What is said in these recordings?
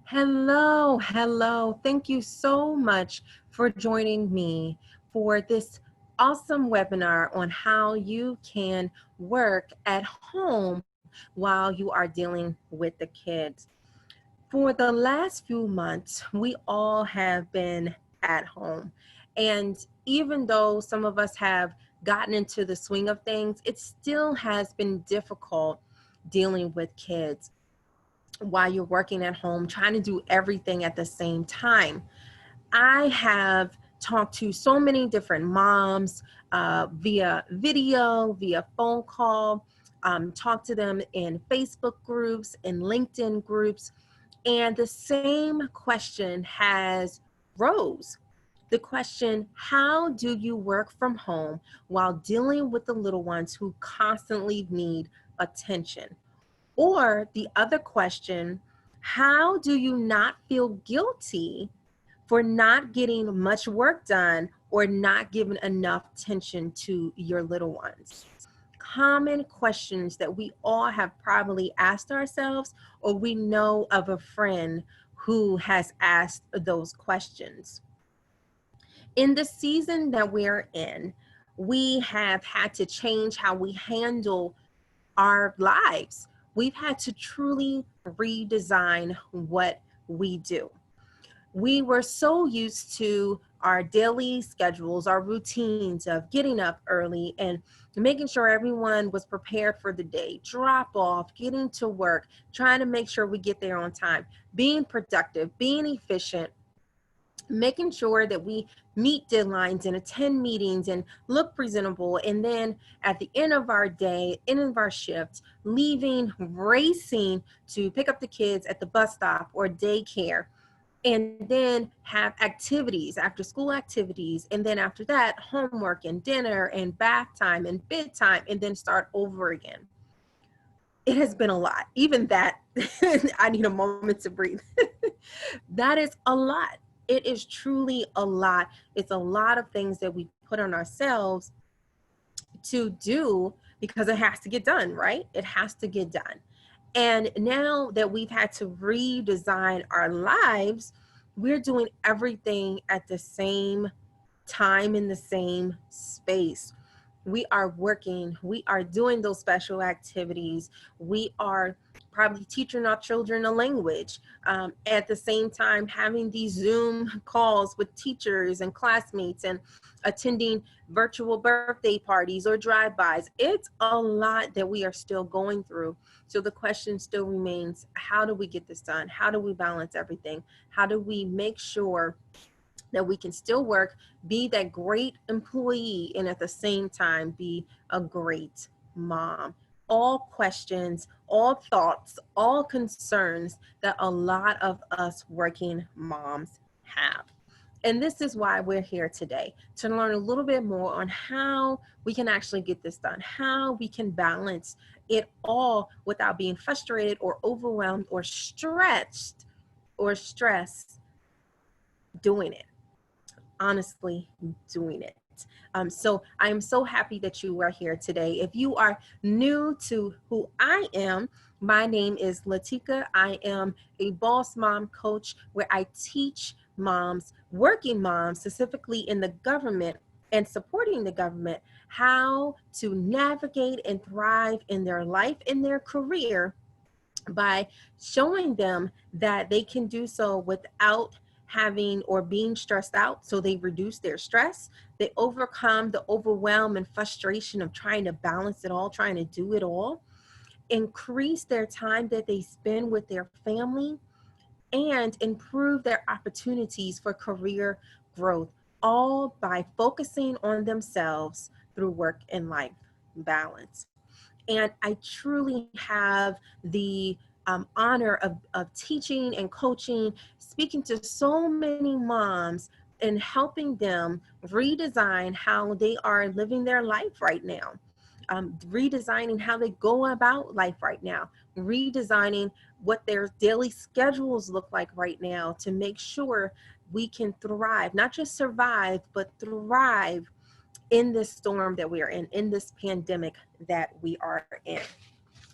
Hello, hello. Thank you so much for joining me for this awesome webinar on how you can work at home while you are dealing with the kids. For the last few months, we all have been at home. And even though some of us have gotten into the swing of things, it still has been difficult dealing with kids while you're working at home, trying to do everything at the same time. I have talked to so many different moms via video, via phone call, talked to them in Facebook groups, in LinkedIn groups, and the same question has rose. The question, how do you work from home while dealing with the little ones who constantly need attention? Or the other question, how do you not feel guilty for not getting much work done or not giving enough attention to your little ones? Common questions that we all have probably asked ourselves, or we know of a friend who has asked those questions. In the season that we're in, we have had to change how we handle our lives. We've had to truly redesign what we do. We were so used to our daily schedules, our routines of getting up early and making sure everyone was prepared for the day, drop off, getting to work, trying to make sure we get there on time, being productive, being efficient, making sure that we meet deadlines and attend meetings and look presentable. And then at the end of our day, end of our shift, leaving, racing to pick up the kids at the bus stop or daycare, and then have activities, after school activities. And then after that, homework and dinner and bath time and bedtime, and then start over again. It has been a lot. Even that, I need a moment to breathe. That is a lot. It is truly a lot. It's a lot of things that we put on ourselves to do because it has to get done, right? It has to get done. And now that we've had to redesign our lives, we're doing everything at the same time in the same space. We are working, we are doing those special activities, we are probably teaching our children a language, at the same time having these Zoom calls with teachers and classmates and attending virtual birthday parties or drive-bys. It's a lot that we are still going through. So the question still remains, how do we get this done? How do we balance everything? How do we make sure that we can still work, be that great employee, and at the same time be a great mom? All questions, all thoughts, all concerns that a lot of us working moms have. And this is why we're here today, to learn a little bit more on how we can actually get this done, how we can balance it all without being frustrated or overwhelmed or stretched or stressed doing it. Honestly, doing it. So I am so happy that you are here today. If you are new to who I am, my name is Latika. I am a boss mom coach where I teach moms, working moms, specifically in the government and supporting the government, how to navigate and thrive in their life, in their career, by showing them that they can do so without having or being stressed out. So they reduce their stress, they overcome the overwhelm and frustration of trying to balance it all, trying to do it all, increase their time that they spend with their family, and improve their opportunities for career growth, all by focusing on themselves through work and life balance. And I truly have the honor of teaching and coaching, speaking to so many moms and helping them redesign how they are living their life right now, redesigning how they go about life right now, redesigning what their daily schedules look like right now to make sure we can thrive, not just survive, but thrive in this storm that we are in this pandemic that we are in.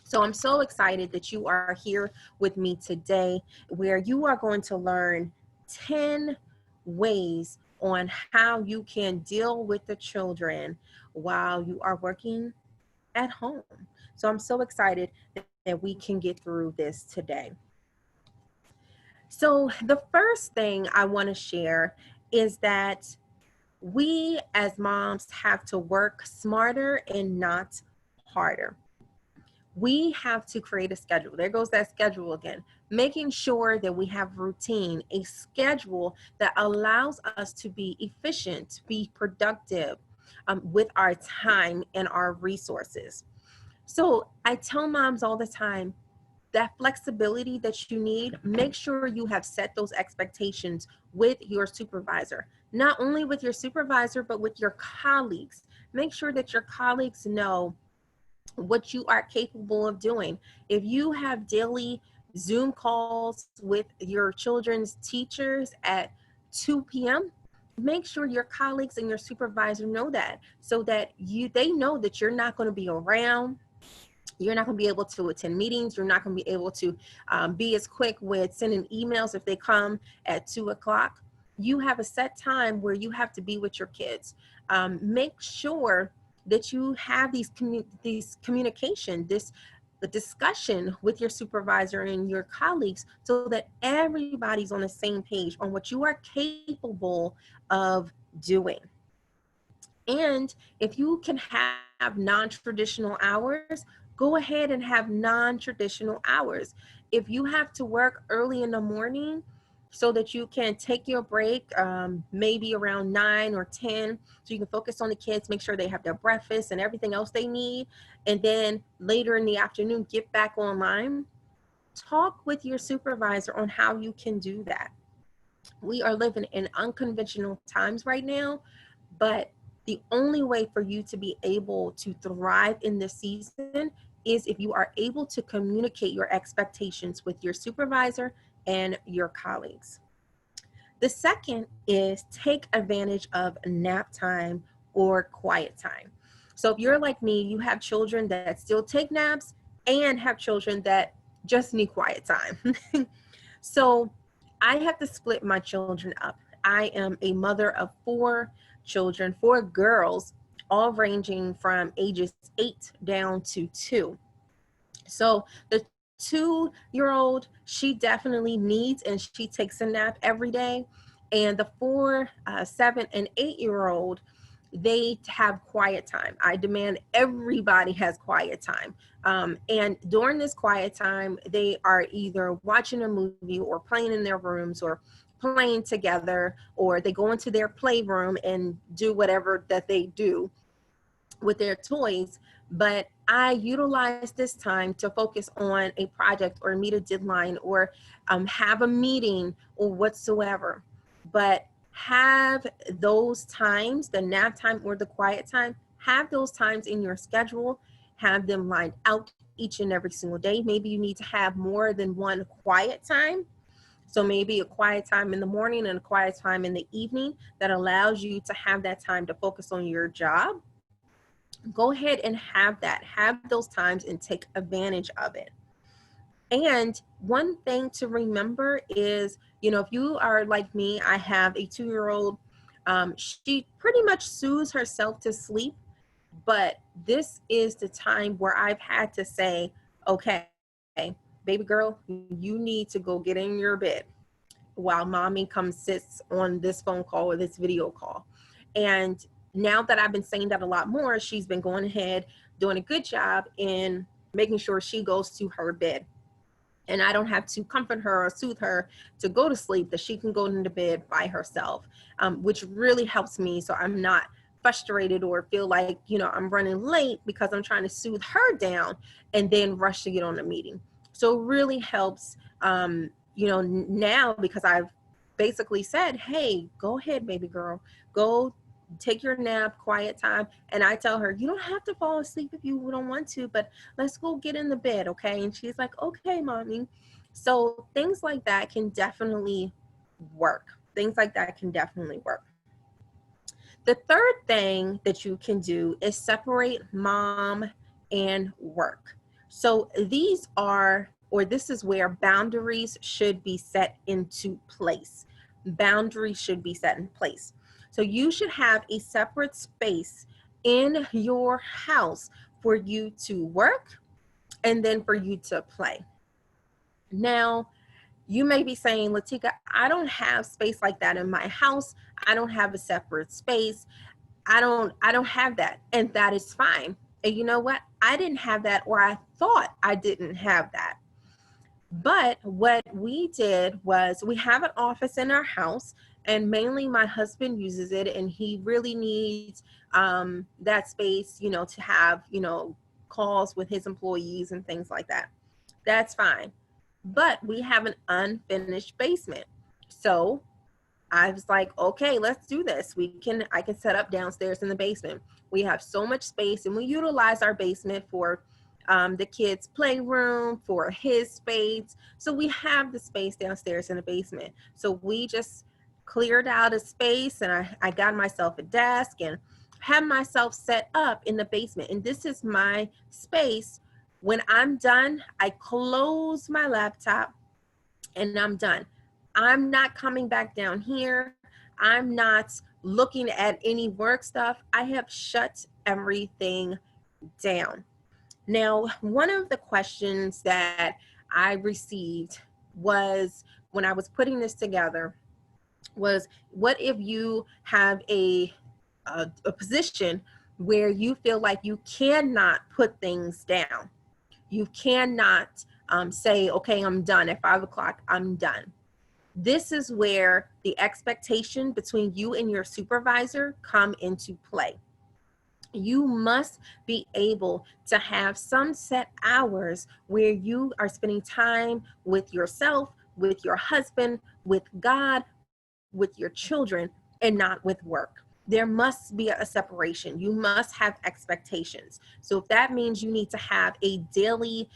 So So I'm so excited that you are here with me today, where you are going to learn 10 ways on how you can deal with the children while you are working at home. So I'm so excited that we can get through this today. So the first thing I want to share is that we as moms have to work smarter and not harder. We have to create a schedule. There goes that schedule again. Making sure that we have routine, a schedule that allows us to be efficient, be productive with our time and our resources. So I tell moms all the time, that flexibility that you need, make sure you have set those expectations with your supervisor, not only with your supervisor, but with your colleagues. Make sure that your colleagues know what you are capable of doing. If you have daily Zoom calls with your children's teachers at 2 p.m., make sure your colleagues and your supervisor know that, so that they know that you're not going to be around. You're not going to be able to attend meetings. You're not going to be able to be as quick with sending emails if they come at 2 o'clock. You have a set time where you have to be with your kids. Make sure that you have these communication, this the discussion with your supervisor and your colleagues, so that everybody's on the same page on what you are capable of doing. And if you can have non-traditional hours, go ahead and have non-traditional hours. If you have to work early in the morning so that you can take your break, maybe around 9 or 10, so you can focus on the kids, make sure they have their breakfast and everything else they need, and then later in the afternoon, get back online, talk with your supervisor on how you can do that. We are living in unconventional times right now, but the only way for you to be able to thrive in this season is if you are able to communicate your expectations with your supervisor and your colleagues. The second is take advantage of nap time or quiet time. So if you're like me, you have children that still take naps and have children that just need quiet time. So I have to split my children up. I am a mother of 4 children, 4 girls, all ranging from ages 8 down to 2. So the 2-year-old, she definitely needs and she takes a nap every day. And the 4, 7, and 8-year-old, they have quiet time. I demand everybody has quiet time. And during this quiet time, they are either watching a movie or playing in their rooms or playing together, or they go into their playroom and do whatever that they do with their toys. But I utilize this time to focus on a project or meet a deadline or have a meeting or whatsoever. But have those times, the nap time or the quiet time, have those times in your schedule, have them lined out each and every single day. Maybe you need to have more than one quiet time. So maybe a quiet time in the morning and a quiet time in the evening that allows you to have that time to focus on your job. Go ahead and have that. Have those times and take advantage of it. And one thing to remember is, if you are like me, I have a 2-year-old. She pretty much soothes herself to sleep, but this is the time where I've had to say, okay, baby girl, you need to go get in your bed while mommy comes sits on this phone call or this video call. And now that I've been saying that a lot more, she's been going ahead, doing a good job in making sure she goes to her bed. And I don't have to comfort her or soothe her to go to sleep, that she can go into bed by herself, which really helps me. So I'm not frustrated or feel like, I'm running late because I'm trying to soothe her down and then rush to get on a meeting. So it really helps, now, because I've basically said, hey, go ahead, baby girl, go take your nap, quiet time. And I tell her, you don't have to fall asleep if you don't want to, but let's go get in the bed, okay? And she's like, okay, mommy. So things like that can definitely work. Things like that can definitely work. The third thing that you can do is separate mom and work. So these are, or this is where boundaries should be set into place. Boundaries should be set in place. So you should have a separate space in your house for you to work and then for you to play. Now, you may be saying, Latika, I don't have space like that in my house. I don't have a separate space. I don't have that. And that is fine. And you know what? I didn't have that, or I thought I didn't have that. But what we did was we have an office in our house, and mainly my husband uses it, and he really needs that space, to have, calls with his employees and things like that. That's fine. But we have an unfinished basement. So I was like, okay, let's do this. I can set up downstairs in the basement. We have so much space, and we utilize our basement for the kids' playroom, for his space. So we have the space downstairs in the basement. So we just cleared out a space, and I got myself a desk and had myself set up in the basement. And this is my space. When I'm done, I close my laptop and I'm done. I'm not coming back down here. I'm not looking at any work stuff. I have shut everything down. Now, one of the questions that I received was when I was putting this together was, what if you have a position where you feel like you cannot put things down? You cannot say, okay, I'm done at 5 o'clock, I'm done. This is where the expectation between you and your supervisor come into play. You must be able to have some set hours where you are spending time with yourself, with your husband, with God, with your children, and not with work. There must be a separation. You must have expectations. So if that means you need to have a daily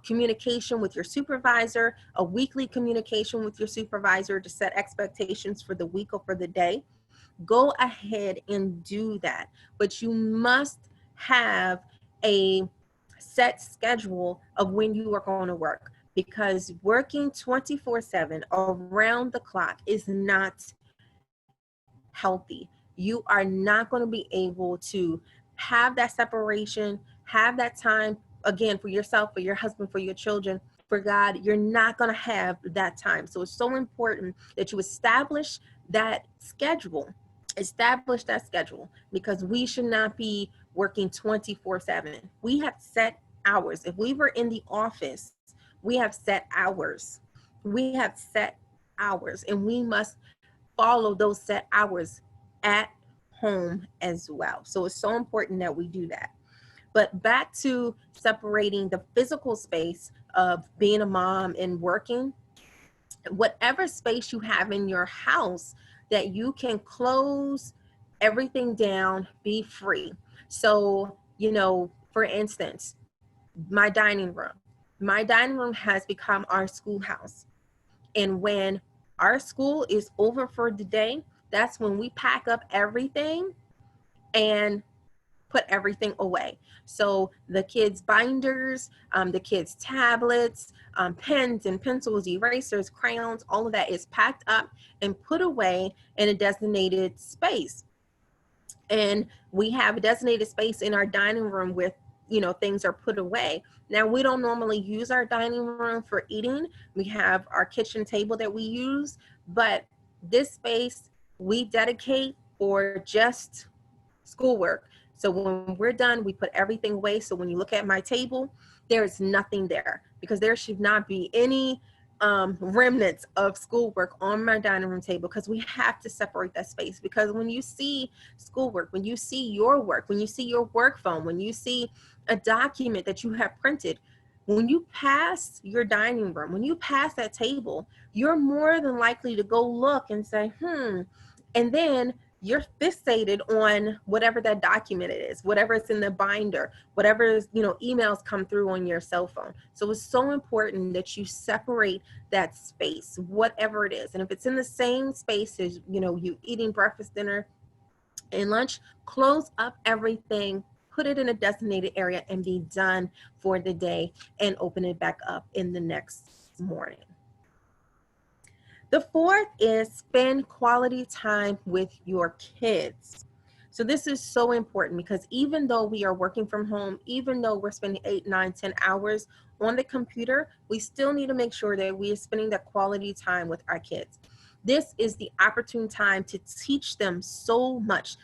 communication with your supervisor, a weekly communication with your supervisor to set expectations for the week or for the day, go ahead and do that. But you must have a set schedule of when you are going to work, because working 24/7 around the clock is not healthy. You are not going to be able to have that separation, have that time, again, for yourself, for your husband, for your children, for God. You're not going to have that time. So it's so important that you establish that schedule, because we should not be working 24/7. We have set hours. If we were in the office, we have set hours. We have set hours, and we must follow those set hours at home as well. So it's so important that we do that. But back to separating the physical space of being a mom and working, whatever space you have in your house that you can close everything down, be free. So, for instance, my dining room. My dining room has become our schoolhouse. And when our school is over for the day, that's when we pack up everything and put everything away. So the kids' binders, the kids' tablets, pens and pencils, erasers, crayons, all of that is packed up and put away in a designated space. And we have a designated space in our dining room where things are put away. Now, we don't normally use our dining room for eating. We have our kitchen table that we use, but this space we dedicate for just schoolwork. So when we're done, we put everything away. So when you look at my table, there's nothing there, because there should not be any remnants of schoolwork on my dining room table, because we have to separate that space. Because when you see schoolwork, when you see your work, when you see your work phone, when you see a document that you have printed, when you pass your dining room, when you pass that table, you're more than likely to go look and say, and then you're fixated on whatever that document is, whatever it's in the binder, whatever is, emails come through on your cell phone. So it's so important that you separate that space, whatever it is. And if it's in the same space as, you eating breakfast, dinner, and lunch, close up everything, put it in a designated area and be done for the day and open it back up in the next morning. The fourth is spend quality time with your kids. So this is so important because even though we are working from home, even though we're spending 8, 9, 10 hours on the computer, we still need to make sure that we are spending that quality time with our kids. This is the opportune time to teach them so much,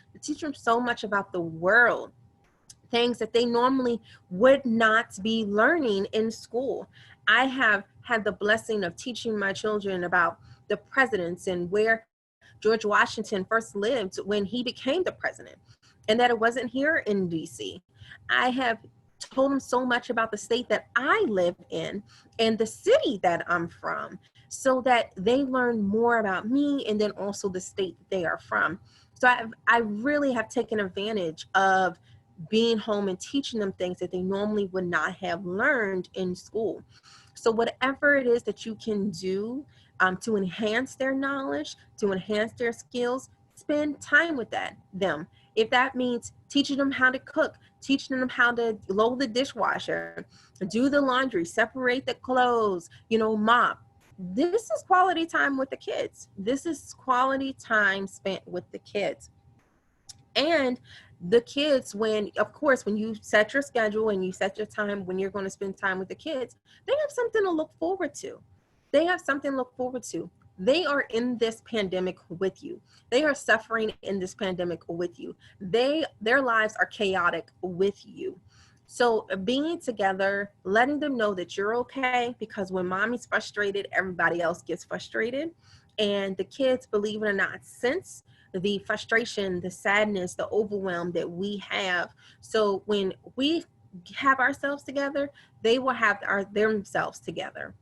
about the world, things that they normally would not be learning in school. I have had the blessing of teaching my children about the presidents and where George Washington first lived when he became the president, and that it wasn't here in DC. I have told them so much about the state that I live in and the city that I'm from, so that they learn more about me and then also the state that they are from. So I really have taken advantage of being home and teaching them things that they normally would not have learned in school. So whatever it is that you can do to enhance their knowledge, to enhance their skills, spend time with them. If that means teaching them how to cook, teaching them how to load the dishwasher, do the laundry, separate the clothes, mop. This is quality time with the kids. This is quality time spent with the kids. And the kids, when you set your schedule and you set your time when you're going to spend time with the kids, they have something to look forward to. They are in this pandemic with you. They are suffering in this pandemic with you. Their lives are chaotic with you. So being together, letting them know that you're okay, because when mommy's frustrated, everybody else gets frustrated. And the kids, believe it or not, sense the frustration, the sadness, the overwhelm that we have. So when we have ourselves together, they will have themselves together.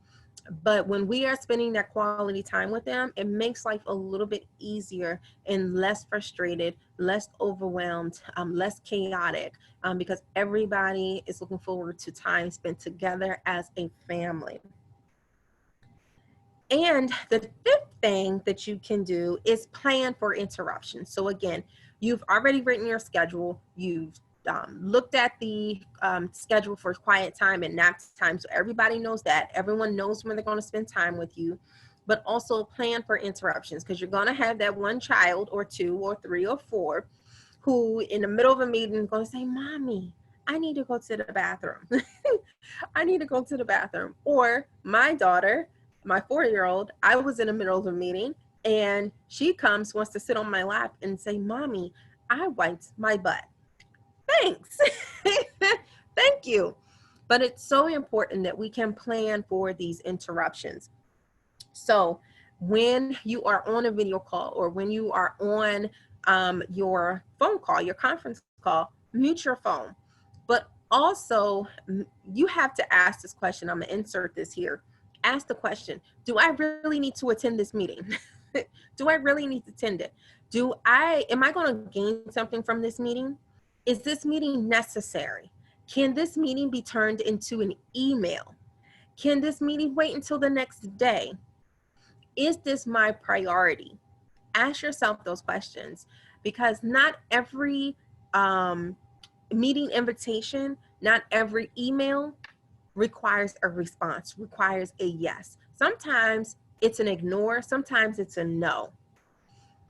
But when we are spending that quality time with them, it makes life a little bit easier and less frustrated, less overwhelmed, less chaotic, because everybody is looking forward to time spent together as a family. And the fifth thing that you can do is plan for interruptions. So again, you've already written your schedule. You've looked at the schedule for quiet time and nap time. So everybody knows that. Everyone knows when they're going to spend time with you. But also plan for interruptions, because you're going to have that one child or two or three or four who in the middle of a meeting is going to say, "Mommy, I need to go to the bathroom." I need to go to the bathroom. Or my daughter, my 4-year-old, I was in the middle of a meeting and she wants to sit on my lap and say, "Mommy, I wiped my butt." Thanks. Thank you. But it's so important that we can plan for these interruptions. So when you are on a video call or when you are on your phone call, your conference call, mute your phone. But also, you have to ask this question. I'm going to insert this here. Ask the question, do I really need to attend this meeting? Do I really need to attend it? Am I going to gain something from this meeting? Is this meeting necessary? Can this meeting be turned into an email? Can this meeting wait until the next day? Is this my priority? Ask yourself those questions, because not every meeting invitation, not every email requires a response, requires a yes. Sometimes it's an ignore, sometimes it's a no.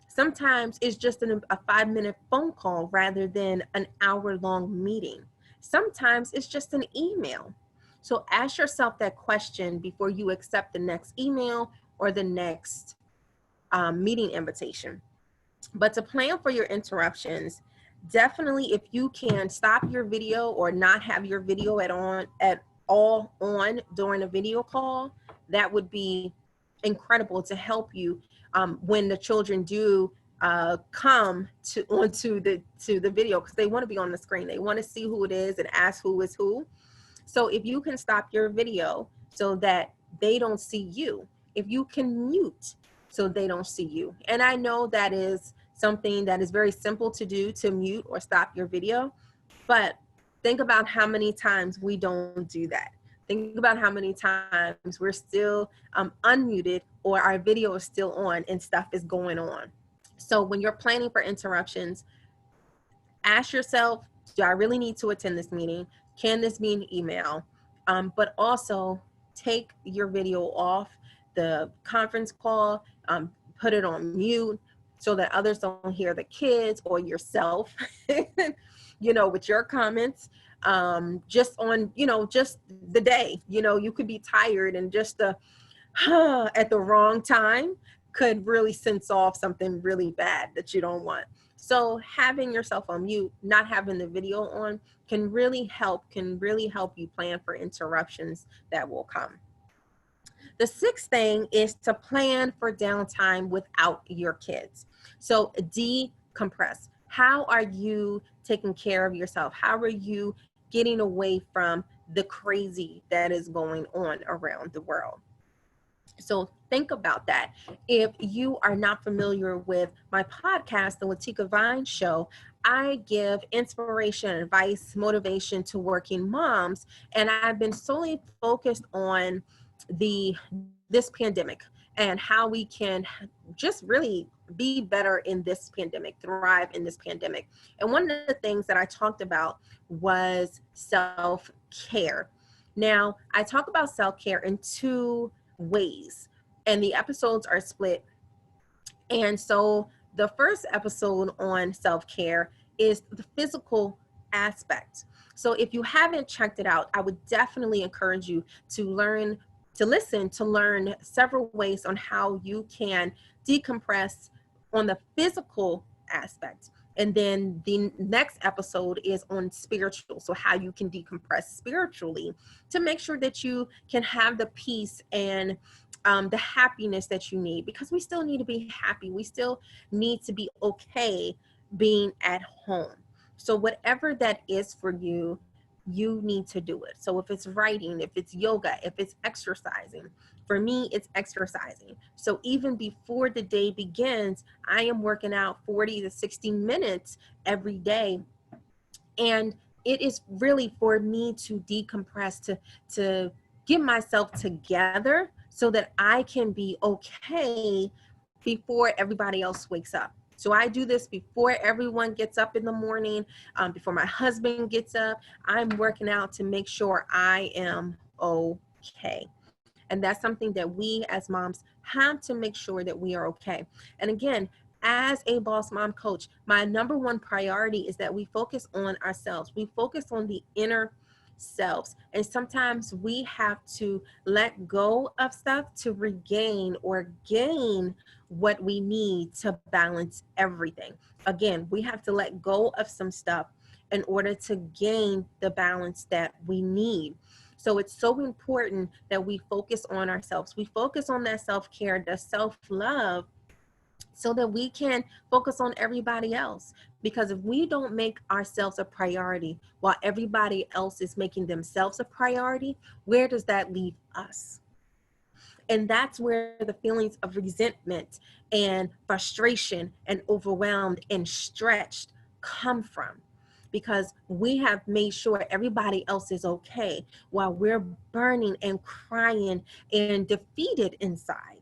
Sometimes it's just a 5-minute phone call rather than an hour-long meeting. Sometimes it's just an email. So ask yourself that question before you accept the next email or the next meeting invitation. But to plan for your interruptions, definitely, if you can stop your video or not have your video at all on during a video call, that would be incredible to help you when the children do come onto the video, because they want to be on the screen. They want to see who it is and ask who is who. So if you can stop your video so that they don't see you, if you can mute so they don't see you. And I know that is something that is very simple to do, to mute or stop your video, but think about how many times we don't do that. Think about how many times we're still unmuted or our video is still on and stuff is going on. So when you're planning for interruptions, ask yourself, Do I really need to attend this meeting? Can this be an email? But also take your video off the conference call, put it on mute so that others don't hear the kids or yourself, with your comments. Just on, just the day, you could be tired, and just the at the wrong time could really sense off something really bad that you don't want. So having yourself on mute, not having the video on, can really help you plan for interruptions that will come. The sixth thing is to plan for downtime without your kids. So decompress. How are you taking care of yourself? How are you getting away from the crazy that is going on around the world? So think about that. If you are not familiar with my podcast, The Latika Vine Show, I give inspiration, advice, motivation to working moms, and I've been solely focused on this pandemic and how we can just really be better in this pandemic, thrive in this pandemic. And one of the things that I talked about was self-care. Now, I talk about self-care in two ways, and the episodes are split. And so the first episode on self-care is the physical aspect. So if you haven't checked it out, I would definitely encourage you to learn several ways on how you can decompress on the physical aspect. And then the next episode is on spiritual. So how you can decompress spiritually to make sure that you can have the peace and the happiness that you need, because we still need to be happy. We still need to be okay being at home. So whatever that is for you, you need to do it. So if it's writing, if it's yoga, if it's exercising, for me, it's exercising. So even before the day begins, I am working out 40 to 60 minutes every day. And it is really for me to decompress, to get myself together so that I can be okay before everybody else wakes up. So I do this before everyone gets up in the morning, before my husband gets up. I'm working out to make sure I am okay. And that's something that we as moms have to make sure that we are okay. And again, as a boss mom coach, my number one priority is that we focus on ourselves. We focus on the inner selves. And sometimes we have to let go of stuff to regain or gain what we need to balance everything. Again, we have to let go of some stuff in order to gain the balance that we need. So it's so important that we focus on ourselves. We focus on that self-care, the self-love, so that we can focus on everybody else. Because if we don't make ourselves a priority while everybody else is making themselves a priority, where does that leave us? And that's where the feelings of resentment and frustration and overwhelmed and stretched come from. Because we have made sure everybody else is okay while we're burning and crying and defeated inside,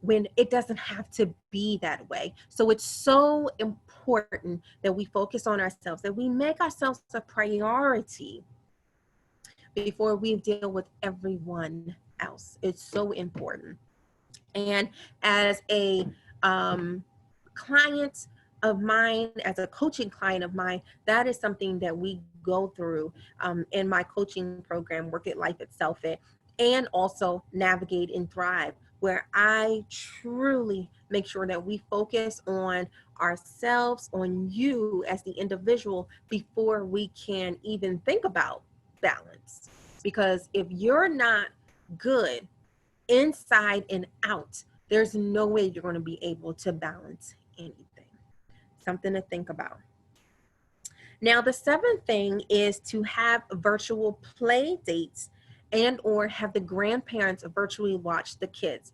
when it doesn't have to be that way. So it's so important that we focus on ourselves, that we make ourselves a priority before we deal with everyone else. It's so important. And as a client of mine, as a coaching client of mine, that is something that we go through in my coaching program, Work It, Life Itself It, and also Navigate and Thrive, where I truly make sure that we focus on ourselves, on you as the individual, before we can even think about balance. Because if you're not good inside and out, there's no way you're going to be able to balance anything. Something to think about. Now, the seventh thing is to have virtual play dates and or have the grandparents virtually watch the kids.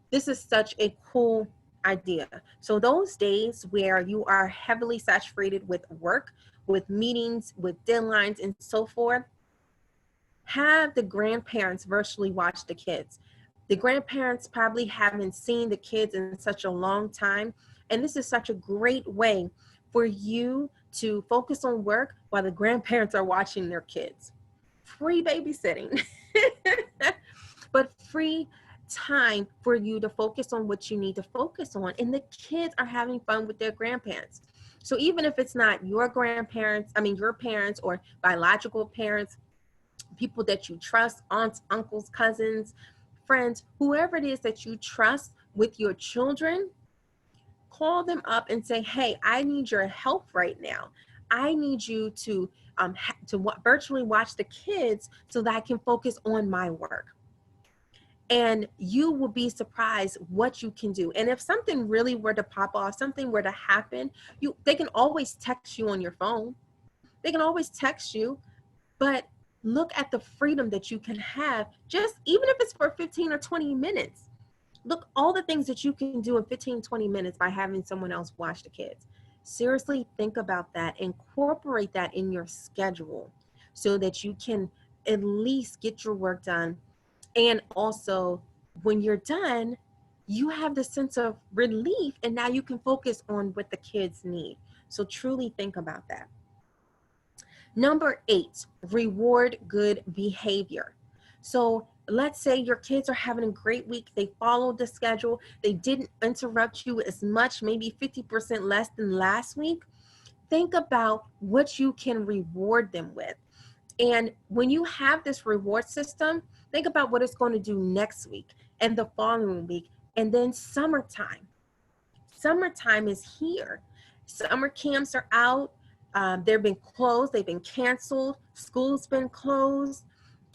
This is such a cool idea. So those days where you are heavily saturated with work, with meetings, with deadlines and so forth, have the grandparents virtually watch the kids. The grandparents probably haven't seen the kids in such a long time, and this is such a great way for you to focus on work while the grandparents are watching their kids. Free babysitting, but free time for you to focus on what you need to focus on. And the kids are having fun with their grandparents. So even if it's not your grandparents, I mean, your parents or biological parents, people that you trust, aunts, uncles, cousins, friends, whoever it is that you trust with your children, call them up and say, hey, I need your help right now. I need you to virtually watch the kids so that I can focus on my work. And you will be surprised what you can do. And if something really were to pop off, something were to happen, they can always text you on your phone. They can always text you, but look at the freedom that you can have, just even if it's for 15 or 20 minutes. Look, all the things that you can do in 15, 20 minutes by having someone else watch the kids. Seriously, think about that. Incorporate that in your schedule so that you can at least get your work done. And also, when you're done, you have the sense of relief, and now you can focus on what the kids need. So truly think about that. Number 8, reward good behavior. So let's say your kids are having a great week. They followed the schedule. They didn't interrupt you as much, maybe 50% less than last week. Think about what you can reward them with. And when you have this reward system, think about what it's going to do next week and the following week. And then summertime. Summertime is here. Summer camps are out. They've been closed. They've been canceled. School's been closed.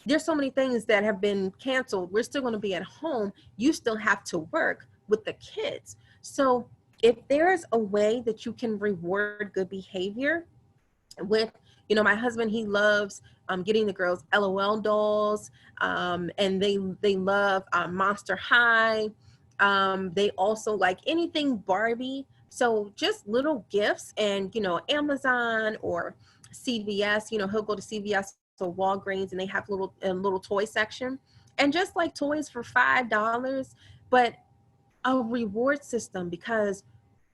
There's so many things that have been canceled. We're still going to be at home. You still have to work with the kids. So if there's a way that you can reward good behavior with, my husband, he loves getting the girls LOL dolls, and they love Monster High. They also like anything Barbie. So just little gifts, and Amazon or CVS. He'll go to CVS or Walgreens, and they have a little toy section, and just like toys for $5, but a reward system, because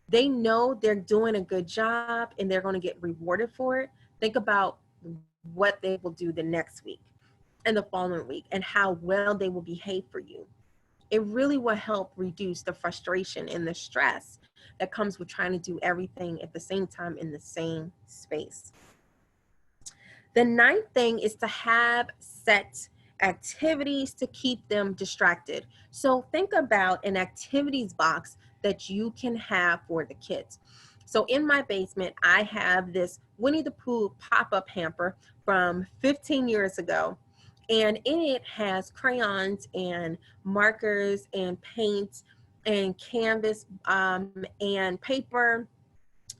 they know they're doing a good job and they're going to get rewarded for it. Think about what they will do the next week and the following week and how well they will behave for you. It really will help reduce the frustration and the stress that comes with trying to do everything at the same time in the same space. The 9th thing is to have set activities to keep them distracted. So think about an activities box that you can have for the kids. So in my basement, I have this Winnie the Pooh pop-up hamper from 15 years ago. And in it has crayons and markers and paint and canvas and paper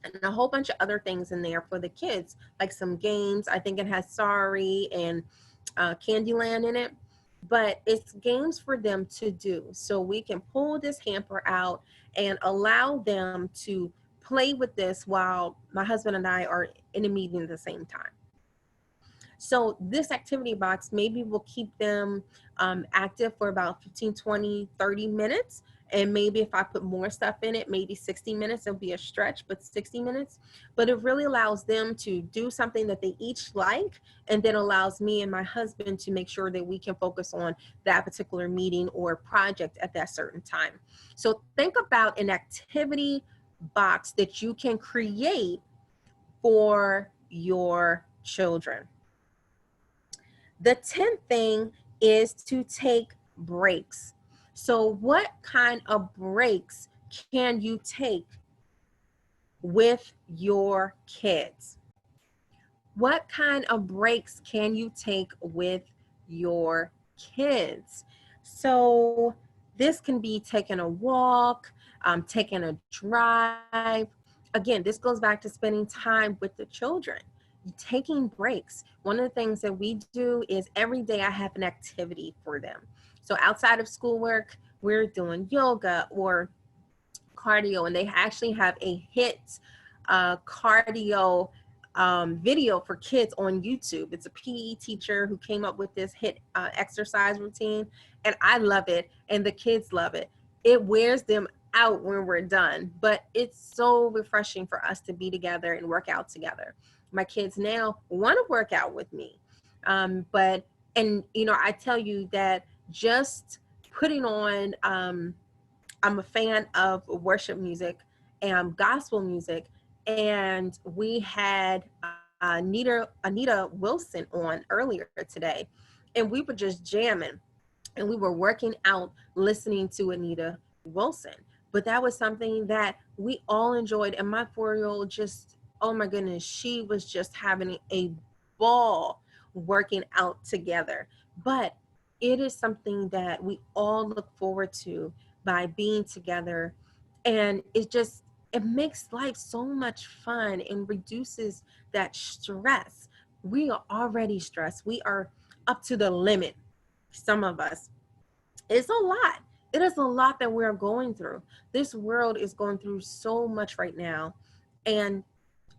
and a whole bunch of other things in there for the kids, like some games. I think it has Sorry and Candyland in it, but it's games for them to do. So we can pull this hamper out and allow them to play with this while my husband and I are in a meeting at the same time. So this activity box maybe will keep them active for about 15, 20, 30 minutes. And maybe if I put more stuff in it, maybe 60 minutes, it'll be a stretch, but 60 minutes. But it really allows them to do something that they each like, and then allows me and my husband to make sure that we can focus on that particular meeting or project at that certain time. So think about an activity box that you can create for your children. The 10th thing is to take breaks. So what kind of breaks can you take with your kids? What kind of breaks can you take with your kids? So this can be taking a walk, taking a drive. Again, this goes back to spending time with the children. Taking breaks. One of the things that we do is every day I have an activity for them. So outside of schoolwork, we're doing yoga or cardio, and they actually have a HIIT cardio video for kids on YouTube. It's a PE teacher who came up with this HIIT exercise routine, and I love it, and the kids love it. It wears them out when we're done, but it's so refreshing for us to be together and work out together. My kids now want to work out with me. But, and, I tell you that just putting on, I'm a fan of worship music and gospel music. And we had Anita Wilson on earlier today, and we were just jamming and we were working out listening to Anita Wilson. But that was something that we all enjoyed. And my 4-year-old just, oh my goodness, she was just having a ball working out together. But it is something that we all look forward to by being together. And it makes life so much fun and reduces that stress. We are already stressed. We are up to the limit, some of us. It's a lot. It is a lot that we're going through. This world is going through so much right now. And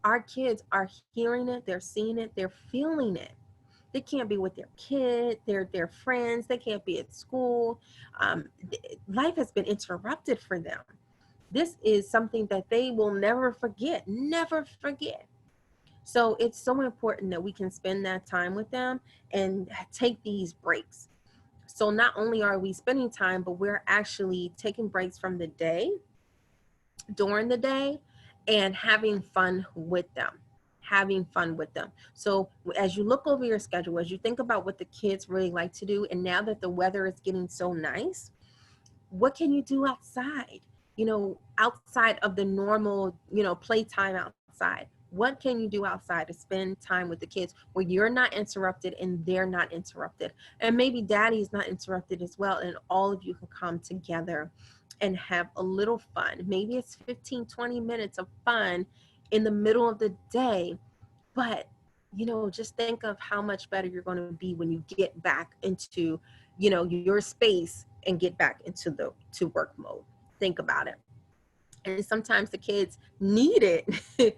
our kids are hearing it, they're seeing it, they're feeling it. They can't be with their kid, their friends, they can't be at school. Life has been interrupted for them. This is something that they will never forget, never forget. So it's so important that we can spend that time with them and take these breaks. So not only are we spending time, but we're actually taking breaks from the day, during the day, and having fun with them. Having fun with them. So as you look over your schedule, as you think about what the kids really like to do, and now that the weather is getting so nice, what can you do outside? Outside of the normal, playtime outside. What can you do outside to spend time with the kids where you're not interrupted and they're not interrupted? And maybe daddy's not interrupted as well. And all of you can come together and have a little fun. Maybe it's 15, 20 minutes of fun in the middle of the day. But, just think of how much better you're going to be when you get back into, your space and get back into the to work mode. Think about it. And sometimes the kids need it.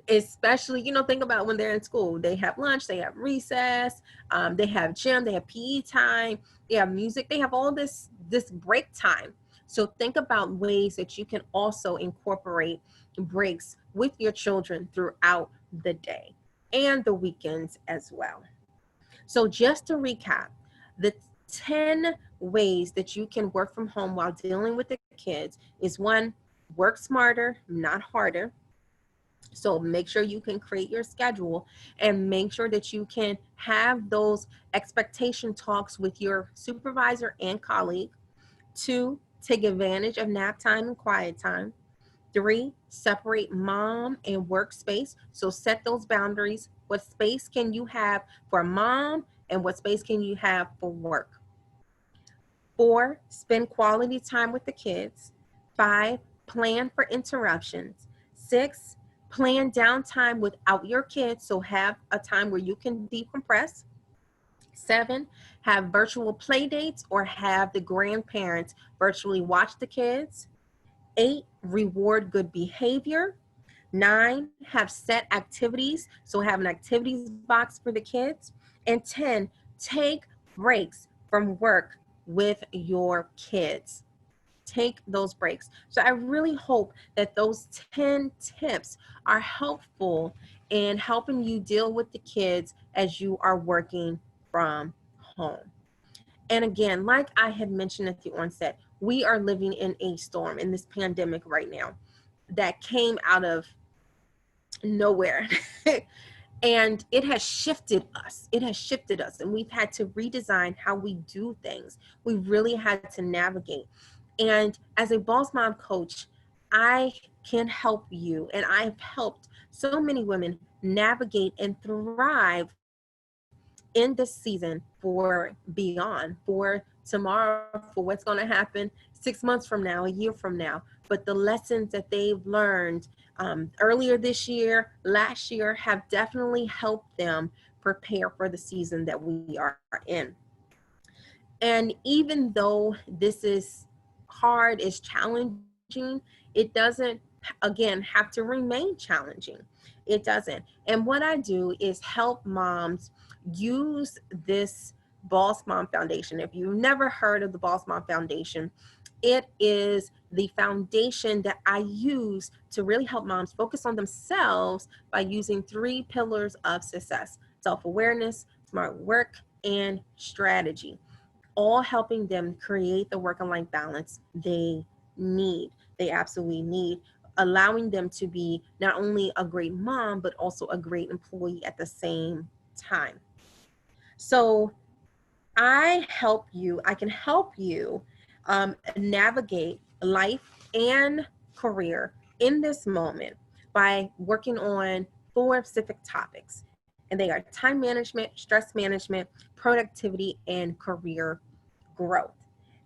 Especially, think about when they're in school. They have lunch, they have recess, they have gym, they have PE time, they have music, they have all this break time. So think about ways that you can also incorporate breaks with your children throughout the day and the weekends as well. So just to recap, the 10 ways that you can work from home while dealing with the kids is: 1, work smarter, not harder. So make sure you can create your schedule and make sure that you can have those expectation talks with your supervisor and colleague. 2, take advantage of nap time and quiet time. 3, separate mom and workspace. So set those boundaries. What space can you have for mom and what space can you have for work? 4, spend quality time with the kids. 5, plan for interruptions. 6, plan downtime without your kids. So have a time where you can decompress. 7, have virtual play dates or have the grandparents virtually watch the kids. 8, reward good behavior. 9, have set activities. So have an activities box for the kids. And 10, take breaks from work with your kids. Take those breaks. So I really hope that those 10 tips are helpful in helping you deal with the kids as you are working from home. And again, like I had mentioned at the onset, we are living in a storm in this pandemic right now that came out of nowhere. And it has shifted us. It has shifted us, and we've had to redesign how we do things. We really had to navigate. And as a boss mom coach, I can help you, and I've helped so many women navigate and thrive in this season for beyond, for tomorrow, for what's going to happen 6 months from now, a year from now. But the lessons that they've learned earlier this year, last year, have definitely helped them prepare for the season that we are in. And even though this is hard, is challenging, it doesn't, again, have to remain challenging. It doesn't. And what I do is help moms use this Boss Mom Foundation. If you've never heard of the Boss Mom Foundation, it is the foundation that I use to really help moms focus on themselves by using 3 pillars of success: self-awareness, smart work, and strategy, all helping them create the work and life balance need. They absolutely need, allowing them to be not only a great mom, but also a great employee at the same time. So I can help you navigate life and career in this moment by working on 4 specific topics. And they are time management, stress management, productivity, and career growth.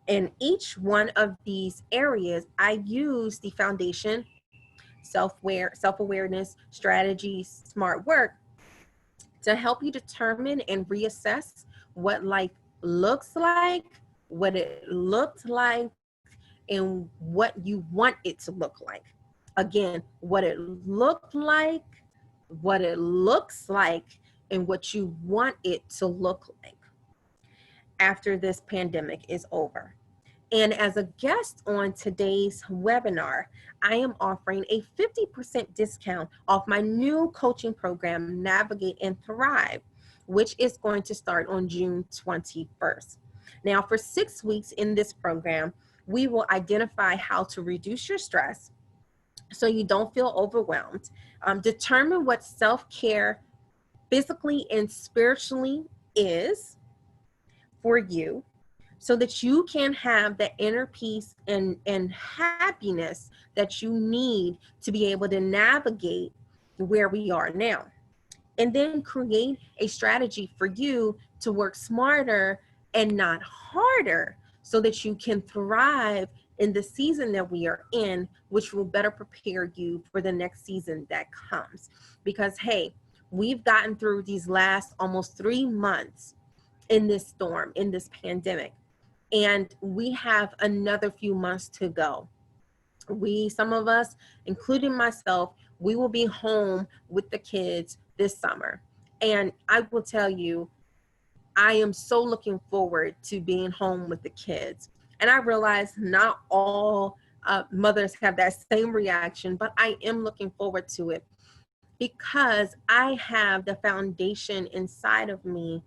In each one of these areas, I use the foundation, self-awareness, strategies, smart work, to help you determine and reassess what life looks like, what it looked like, and what you want it to look like. Again, what it looked like, what it looks like, and what you want it to look like after this pandemic is over. And as a guest on today's webinar, I am offering a 50% discount off my new coaching program, Navigate and Thrive, which is going to start on June 21st. Now, for 6 weeks in this program, we will identify how to reduce your stress so you don't feel overwhelmed, determine what self-care physically and spiritually is for you, so that you can have the inner peace and happiness that you need to be able to navigate where we are now. And then create a strategy for you to work smarter and not harder so that you can thrive in the season that we are in, which will better prepare you for the next season that comes. Because, hey, we've gotten through these last almost 3 months in this storm, in this pandemic, and we have another few months to go. Some of us, including myself, we will be home with the kids this summer. And I will tell you, I am so looking forward to being home with the kids. And I realize not all mothers have that same reaction, but I am looking forward to it because I have the foundation inside of me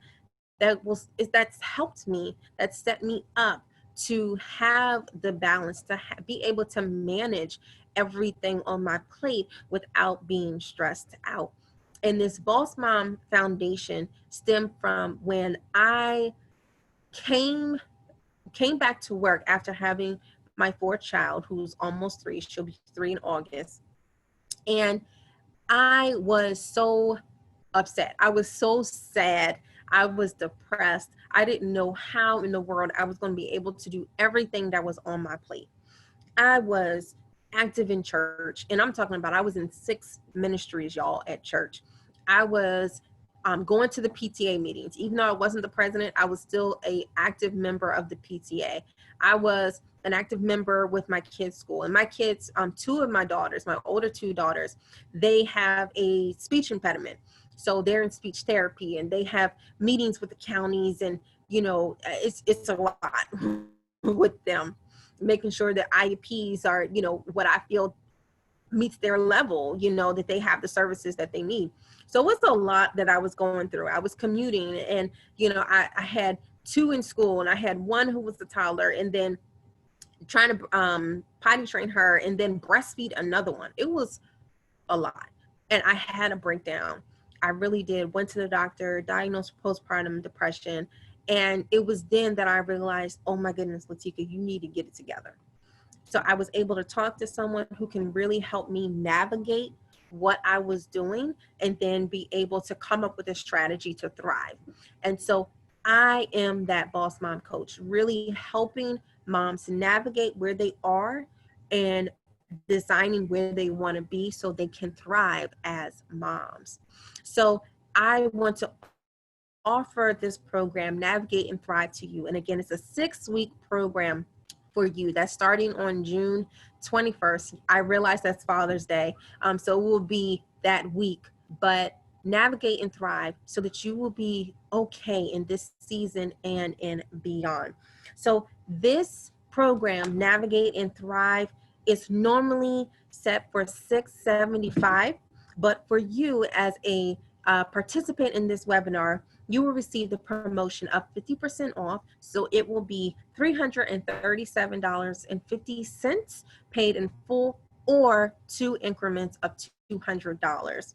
that's helped me, that set me up to have the balance, to be able to manage everything on my plate without being stressed out. And this Boss Mom Foundation stemmed from when I came back to work after having my 4th child, who's almost 3. She'll be 3 in August. And I was so upset. I was so sad. I was depressed. I didn't know how in the world I was going to be able to do everything that was on my plate. I was active in church, and I'm talking about I was in 6 ministries, y'all, at church. I was going to the PTA meetings. Even though I wasn't the president, I was still a active member of the PTA. I was an active member with my kids' school. And my kids, 2 of my daughters, my older 2 daughters, they have a speech impediment. So they're in speech therapy, and they have meetings with the counties, and it's a lot with them, making sure that IEPs are, what I feel meets their level, that they have the services that they need. So it's a lot that I was going through. I was commuting, and, I had 2 in school, and I had 1 who was a toddler, and then trying to potty train her, and then breastfeed another one. It was a lot. And I had a breakdown. I really did. Went to the doctor, diagnosed postpartum depression. And it was then that I realized, oh my goodness, Latika, you need to get it together. So I was able to talk to someone who can really help me navigate what I was doing, and then be able to come up with a strategy to thrive. And so I am that boss mom coach, really helping moms navigate where they are and designing where they want to be so they can thrive as moms. So I want to offer this program, Navigate and Thrive, to you. And again, it's a 6-week program for you that's starting on June 21st. I realize that's Father's Day, so it will be that week, but navigate and thrive so that you will be okay in this season and in beyond. So this program, Navigate and Thrive, is normally set for $675, but for you as a participant in this webinar, you will receive the promotion of 50% off. So it will be $337.50 paid in full, or 2 increments of $200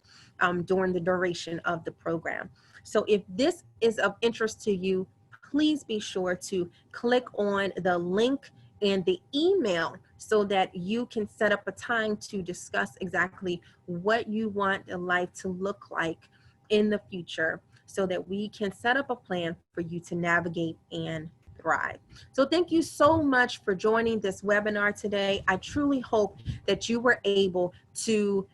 during the duration of the program. So if this is of interest to you, please be sure to click on the link and the email so that you can set up a time to discuss exactly what you want a life to look like in the future, so that we can set up a plan for you to navigate and thrive. So thank you so much for joining this webinar today. I truly hope that you were able to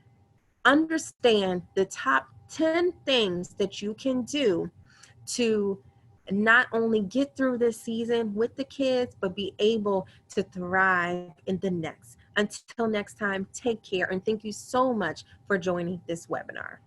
understand the top 10 things that you can do to not only get through this season with the kids, but be able to thrive in the next. Until next time, take care, and thank you so much for joining this webinar.